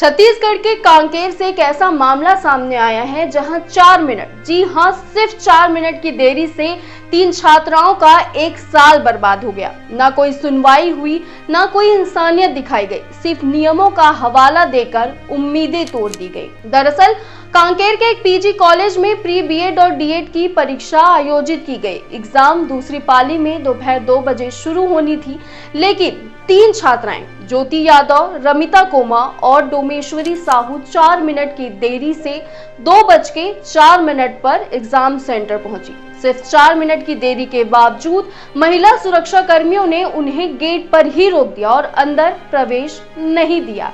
छत्तीसगढ़ के कांकेर से एक ऐसा मामला सामने आया है जहां 4 मिनट, जी हां, सिर्फ 4 मिनट की देरी से 3 छात्राओं का 1 साल बर्बाद हो गया। ना कोई सुनवाई हुई, ना कोई इंसानियत दिखाई गई, सिर्फ नियमों का हवाला देकर उम्मीदें तोड़ दी गई। दरअसल कांकेर के एक पीजी कॉलेज में प्री बीएड और डीएड की परीक्षा आयोजित की गई। एग्जाम दूसरी पाली में दोपहर 2 बजे शुरू होनी थी, लेकिन 3 छात्राएं ज्योति यादव, रमिता कोमा और डोमेश्वरी साहू 4 मिनट की देरी से 2:04 पर एग्जाम सेंटर पहुंची। सिर्फ 4 मिनट की देरी के बावजूद महिला सुरक्षा कर्मियों ने उन्हें गेट पर ही रोक दिया और अंदर प्रवेश नहीं दिया।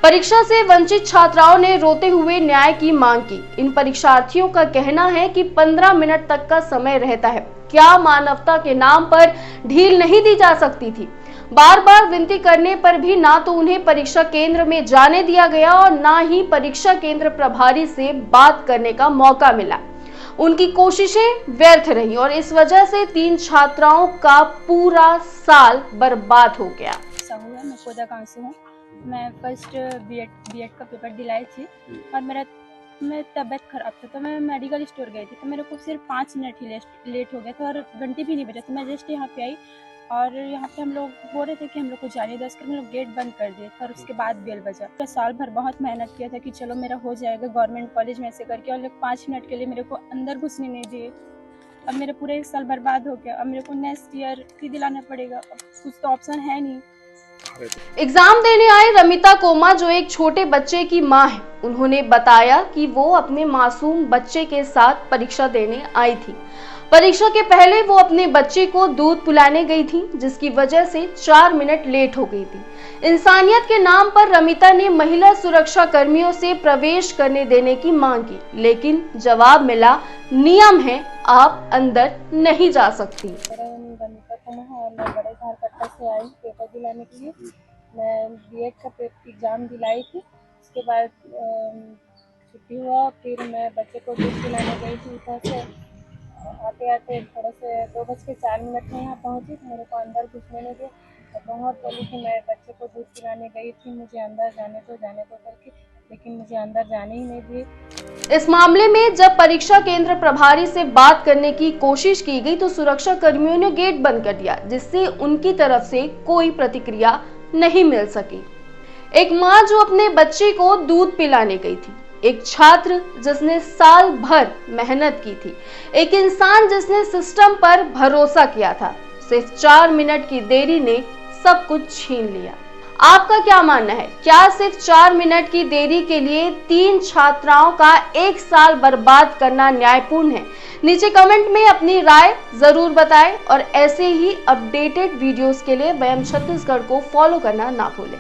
परीक्षा से वंचित छात्राओं ने रोते हुए न्याय की मांग की। इन परीक्षार्थियों का कहना है कि 15 मिनट तक का समय रहता है, क्या मानवता के नाम पर ढील नहीं दी जा सकती थी? बार बार विनती करने पर भी ना तो उन्हें परीक्षा केंद्र में जाने दिया गया और ना ही परीक्षा केंद्र प्रभारी से बात करने का मौका मिला। उनकी कोशिशें व्यर्थ रही और इस वजह से 3 छात्राओं का पूरा साल बर्बाद हो गया। मैं कोदा गाँव से हूँ। मैं फर्स्ट बीएड का पेपर दिलाई थी और मेरा तबीयत खराब था, तो मैं मेडिकल स्टोर गई थी, तो मेरे को सिर्फ 5 मिनट ही लेट हो गया था और घंटे भी नहीं बजा था। मैं जस्ट यहाँ पे आई और यहाँ पे हम लोग बोल रहे थे कि हम लोग को जाने दो, उसके हम लोग गेट बंद कर दिए और उसके बाद बेल बजा। तो साल भर बहुत मेहनत किया था कि चलो मेरा हो जाएगा गवर्नमेंट कॉलेज में, ऐसे करके, और लोग 5 मिनट के लिए मेरे को अंदर घुसने नहीं दिए। अब मेरा पूरा 1 साल बर्बाद हो गया। अब मेरे को नेक्स्ट ईयर भी दिलाना पड़ेगा, अब कुछ तो ऑप्शन है नहीं। एग्जाम देने आए रमिता कोमा, जो एक छोटे बच्चे की मां है, उन्होंने बताया कि वो अपने मासूम बच्चे के साथ परीक्षा देने आई थी। परीक्षा के पहले वो अपने बच्चे को दूध पिलाने गई थी, जिसकी वजह से 4 मिनट लेट हो गई थी। इंसानियत के नाम पर रमिता ने महिला सुरक्षा कर्मियों से प्रवेश करने देने की मांग की, लेकिन जवाब मिला, नियम है, आप अंदर नहीं जा सकती। मैं बड़े झारखंड से आई पेपर दिलाने के लिए। मैं बीएड का एग्ज़ाम दिलाई थी, उसके बाद छुट्टी हुआ, फिर मैं बच्चे को दूध पिलाने गई थी। उधर से आते आते थोड़ा से 2:04 में यहाँ पहुँची, तो मेरे को अंदर घुसने नहीं दिया। बहुत बोली कि मैं बच्चे को दूध पिलाने गई थी, मुझे अंदर जाने दो करके, लेकिन मुझे अंदर जाने ही नहीं दिए। इस मामले में जब परीक्षा केंद्र प्रभारी से बात करने की कोशिश की गई तो सुरक्षा कर्मियों ने गेट बंद कर दिया, जिससे उनकी तरफ से कोई प्रतिक्रिया नहीं मिल सकी। एक मां जो अपने बच्चे को दूध पिलाने गई थी, एक छात्र जिसने साल भर मेहनत की थी, एक इंसान जिसने सिस्टम पर भरोसा किया था, सिर्फ 4 मिनट की देरी ने सब कुछ छीन लिया। आपका क्या मानना है? क्या सिर्फ 4 मिनट की देरी के लिए 3 छात्राओं का 1 साल बर्बाद करना न्यायपूर्ण है? नीचे कमेंट में अपनी राय जरूर बताएं और ऐसे ही अपडेटेड वीडियोस के लिए वयम छत्तीसगढ़ को फॉलो करना ना भूलें।